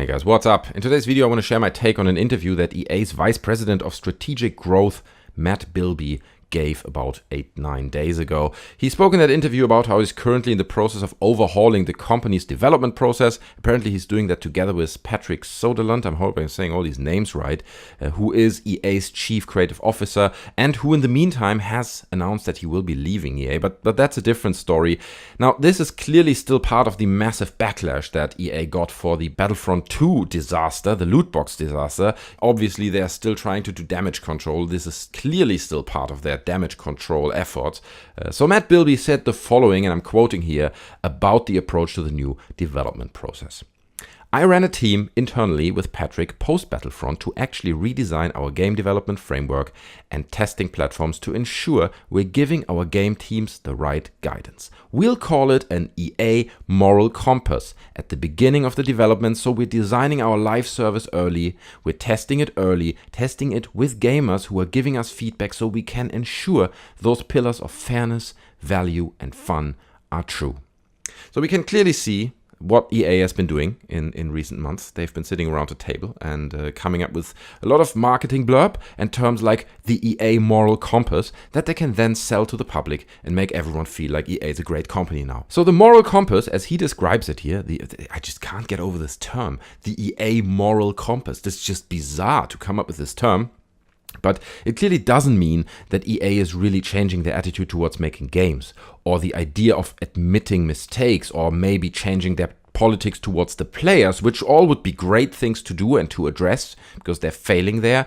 Hey guys, what's up? In today's video I want to share my take on an interview that EA's Vice President of Strategic Growth, Matt Bilbey, gave about 8-9 days ago. He spoke in that interview about how he's currently in the process of overhauling the company's development process. Apparently he's doing that together with Patrick Soderlund, I'm hoping I'm saying all these names right, who is EA's Chief Creative Officer and who in the meantime has announced that he will be leaving EA, but that's a different story. Now this is clearly still part of the massive backlash that EA got for the Battlefront 2 disaster, the loot box disaster. Obviously they are still trying to do damage control. This is clearly still part of their damage control efforts. So Matt Bilbey said the following, and I'm quoting here, about the approach to the new development process. I ran a team internally with Patrick post-Battlefront to actually redesign our game development framework and testing platforms to ensure we're giving our game teams the right guidance. We'll call it an EA moral compass at the beginning of the development, so we're designing our live service early, we're testing it early, testing it with gamers who are giving us feedback so we can ensure those pillars of fairness, value and fun are true. So we can clearly see what EA has been doing in recent months. They've been sitting around a table and coming up with a lot of marketing blurb and terms like the EA moral compass that they can then sell to the public and make everyone feel like EA is a great company now. So the moral compass, as he describes it here, I just can't get over this term, the EA moral compass. This is just bizarre to come up with this term. But it clearly doesn't mean that EA is really changing their attitude towards making games, or the idea of admitting mistakes, or maybe changing their politics towards the players, which all would be great things to do and to address because they're failing there.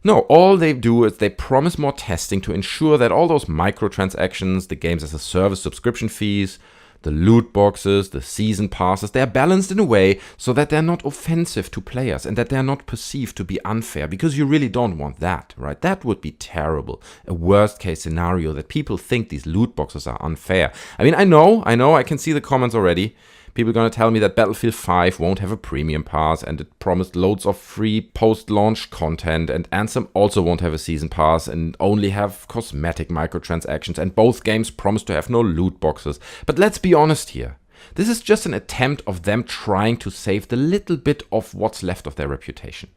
No, all they do is they promise more testing to ensure that all those microtransactions, the games as a service subscription fees, the loot boxes, the season passes, they're balanced in a way so that they're not offensive to players and that they're not perceived to be unfair, because you really don't want that, right? That would be terrible. A worst case scenario that people think these loot boxes are unfair. I mean, I know, I can see the comments already. People are going to tell me that Battlefield 5 won't have a premium pass and it promised loads of free post-launch content, and Anthem also won't have a season pass and only have cosmetic microtransactions, and both games promise to have no loot boxes. But let's be honest here. This is just an attempt of them trying to save the little bit of what's left of their reputation.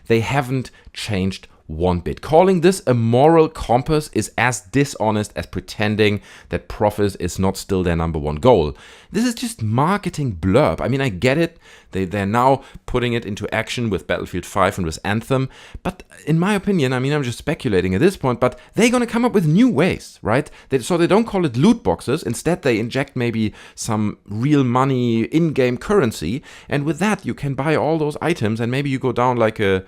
They haven't changed one bit. Calling this a moral compass is as dishonest as pretending that profit is not still their number one goal. This is just marketing blurb. I mean, I get it. They're now putting it into action with Battlefield 5 and with Anthem. But in my opinion, I mean, I'm just speculating at this point, but they're going to come up with new ways, right? So they don't call it loot boxes. Instead, they inject maybe some real money in-game currency. And with that, you can buy all those items, and maybe you go down like a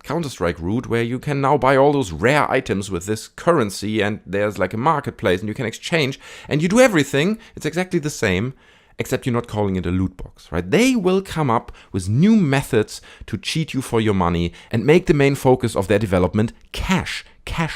Counter-Strike route where you can now buy all those rare items with this currency, and there's like a marketplace and you can exchange and you do everything. It's exactly the same, except you're not calling it a loot box, right? They will come up with new methods to cheat you for your money and make the main focus of their development cash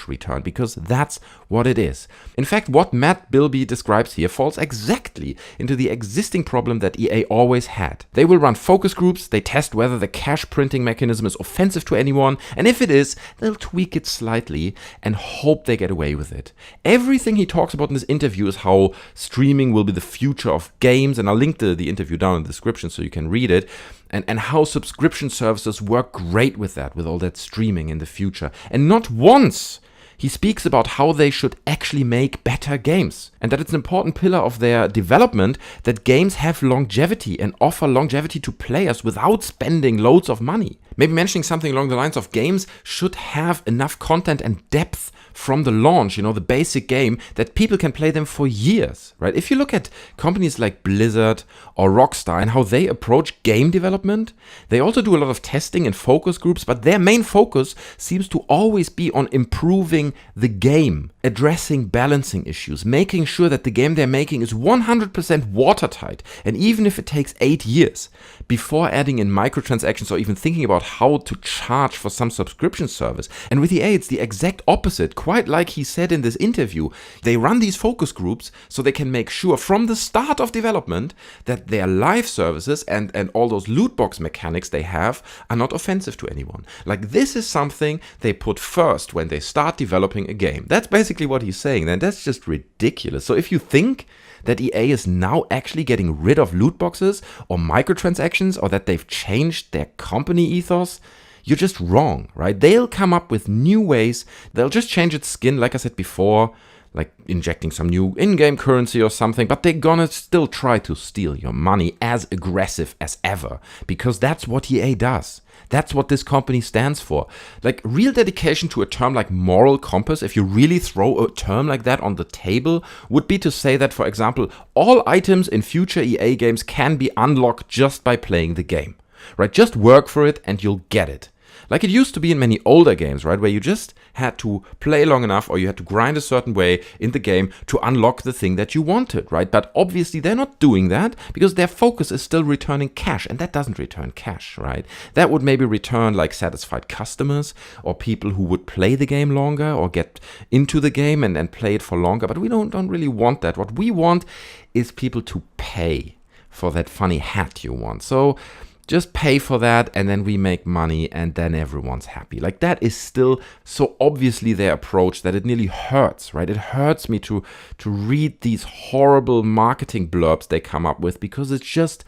return, because that's what it is. In fact, what Matt Bilbey describes here falls exactly into the existing problem that EA always had. They will run focus groups, they test whether the cash printing mechanism is offensive to anyone, and if it is, they'll tweak it slightly and hope they get away with it. Everything he talks about in this interview is how streaming will be the future of games, and I'll link the interview down in the description so you can read it. And how subscription services work great with that, with all that streaming in the future. And not once he speaks about how they should actually make better games, and that it's an important pillar of their development that games have longevity and offer longevity to players without spending loads of money. Maybe mentioning something along the lines of games should have enough content and depth from the launch, the basic game, that people can play them for years, right? If you look at companies like Blizzard or Rockstar and how they approach game development, they also do a lot of testing and focus groups, but their main focus seems to always be on improving the game, addressing balancing issues, making sure that the game they're making is 100% watertight, and even if it takes 8 years before adding in microtransactions or even thinking about how to charge for some subscription service. And with EA, it's the exact opposite. Quite like he said in this interview, they run these focus groups so they can make sure from the start of development that their live services and all those loot box mechanics they have are not offensive to anyone. Like, this is something they put first when they start developing a game. That's basically what he's saying, and that's just ridiculous. So if you think that EA is now actually getting rid of loot boxes or microtransactions, or that they've changed their company ethos, you're just wrong, right? They'll come up with new ways. They'll just change its skin, like I said before, like injecting some new in-game currency or something, but they're gonna still try to steal your money as aggressive as ever, because that's what EA does. That's what this company stands for. Like, real dedication to a term like moral compass, if you really throw a term like that on the table, would be to say that, for example, all items in future EA games can be unlocked just by playing the game, right? Just work for it and you'll get it. Like it used to be in many older games, right? Where you just had to play long enough, or you had to grind a certain way in the game to unlock the thing that you wanted, right? But obviously they're not doing that, because their focus is still returning cash, and that doesn't return cash, right? That would maybe return like satisfied customers or people who would play the game longer or get into the game and play it for longer. But we don't really want that. What we want is people to pay for that funny hat you want. So just pay for that, and then we make money, and then everyone's happy. Like, that is still so obviously their approach that it nearly hurts, right? It hurts me to read these horrible marketing blurbs they come up with, because it's just,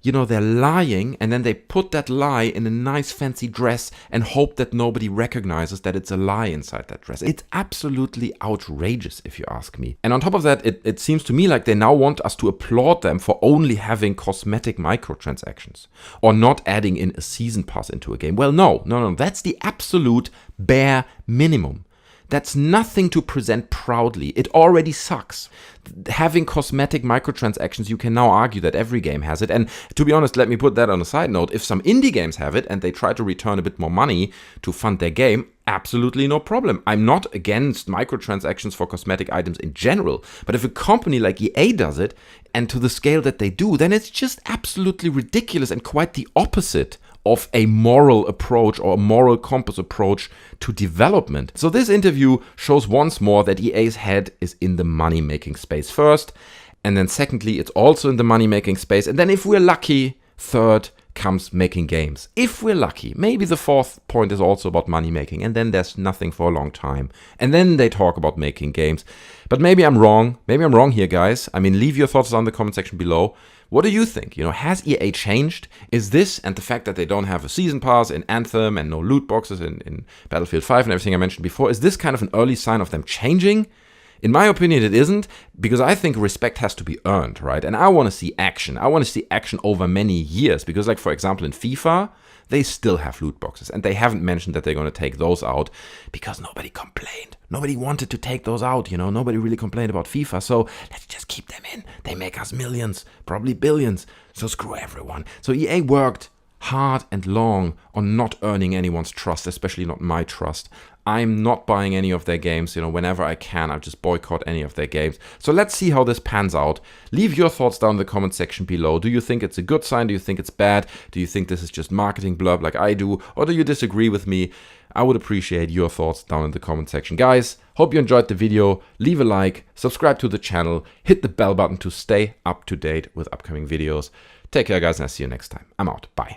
you know, they're lying, and then they put that lie in a nice fancy dress and hope that nobody recognizes that it's a lie inside that dress. It's absolutely outrageous, if you ask me. And on top of that, it seems to me like they now want us to applaud them for only having cosmetic microtransactions or not adding in a season pass into a game. Well, no, that's the absolute bare minimum. That's nothing to present proudly. It already sucks. Having cosmetic microtransactions, you can now argue that every game has it. And to be honest, let me put that on a side note. If some indie games have it and they try to return a bit more money to fund their game, absolutely no problem. I'm not against microtransactions for cosmetic items in general. But if a company like EA does it, and to the scale that they do, then it's just absolutely ridiculous and quite the opposite of a moral approach or a moral compass approach to development. So this interview shows once more that EA's head is in the money-making space first, and then secondly, it's also in the money-making space, and then if we're lucky, third comes making games. If we're lucky, maybe the fourth point is also about money-making, and then there's nothing for a long time. And then they talk about making games. But maybe I'm wrong. Maybe I'm wrong here, guys. I mean, leave your thoughts down in the comment section below. What do you think? You know, has EA changed? Is this, and the fact that they don't have a season pass in Anthem and no loot boxes in Battlefield 5 and everything I mentioned before, is this kind of an early sign of them changing? In my opinion, it isn't, because I think respect has to be earned, right? And I want to see action. I want to see action over many years, because, like, for example, in FIFA, they still have loot boxes, and they haven't mentioned that they're going to take those out because nobody complained. Nobody wanted to take those out, you know. Nobody really complained about FIFA, so let's just keep them in. They make us millions, probably billions, so screw everyone. So EA worked hard and long on not earning anyone's trust, especially not my trust. I'm not buying any of their games, you know, whenever I can, I just boycott any of their games. So let's see how this pans out. Leave your thoughts down in the comment section below. Do you think it's a good sign? Do you think it's bad? Do you think this is just marketing blurb like I do? Or do you disagree with me? I would appreciate your thoughts down in the comment section. Guys, hope you enjoyed the video. Leave a like, subscribe to the channel, hit the bell button to stay up to date with upcoming videos. Take care, guys, and I'll see you next time. I'm out. Bye.